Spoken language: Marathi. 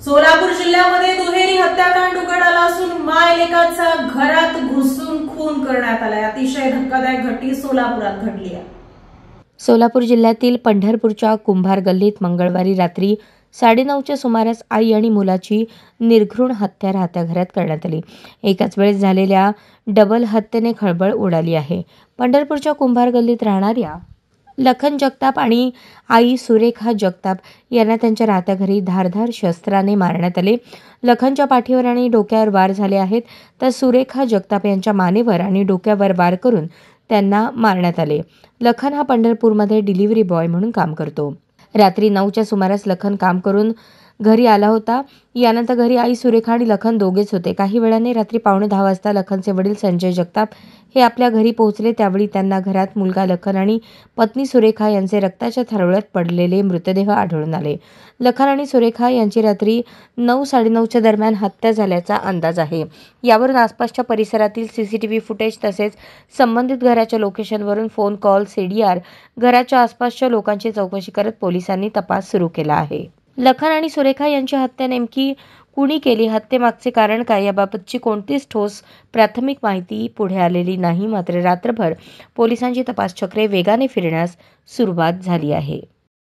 सोलापूर जिल्ह्यामध्ये दुहेरी हत्याकांड उघड आला असून मायलेकाचा घरात घुसून खून करण्यात आलाय। अतिशय धक्कादायक घटना सोलापुरात घडली आहे। सोलापूर जिल्ह्यातील पंढरपूरच्या कुंभार गल्लीत मंगळवारी रात्री 9:30च्या सुमारास आई आणि मुलाची निर्घृण हत्या राहत्या घरात करण्यात आली। एकाच वेळेस झालेल्या डबल हत्येने खळबळ उडाली आहे। पंढरपूरच्या कुंभार गल्लीत राहणाऱ्या लखन जगताप आणि आई सुरेखा जगताप यांना त्यांच्या राहत्या घरी धारदार शस्त्राने मारण्यात आले। लखनच्या पाठीवर आणि डोक्यावर वार झाले आहेत, तर सुरेखा जगताप यांच्या मानेवर आणि डोक्यावर वार करून त्यांना मारण्यात आले। लखन हा पंढरपूरमध्ये डिलिव्हरी बॉय म्हणून काम करतो। रात्री 9च्या सुमारास लखन काम करून घरी आला होता। यानंतर घरी आई सुरेखा आणि लखन दोघेच होते। काही वेळाने रात्री 9:15 वाजता लखनचे वडील संजय जगताप हे आपल्या घरी पोहोचले। त्यावेळी त्यांना घरात मुलगा लखन आणि पत्नी सुरेखा यांचे रक्ताच्या थारोळ्यात पडलेले मृतदेह आढळून आले। लखन आणि सुरेखा यांची रात्री 9-9:30च्या दरम्यान हत्या झाल्याचा अंदाज आहे। यावरून आसपासच्या परिसरातील सीसीटीव्ही फुटेज तसेच संबंधित घराच्या लोकेशनवरून फोन कॉल, सीडीआर, घराच्या आसपासच्या लोकांची चौकशी करत पोलिसांनी तपास सुरू केला आहे। लखन आणि सुरेखा यांची हत्या नेमकी कुणी केली, हत्येमागचे कारण काय याबाबतची कोणतीच ठोस प्राथमिक माहिती पुढे आलेली नाही। मात्र रात्रभर पोलिसांची तपास चक्रे वेगाने फिरण्यास सुरुवात झाली आहे।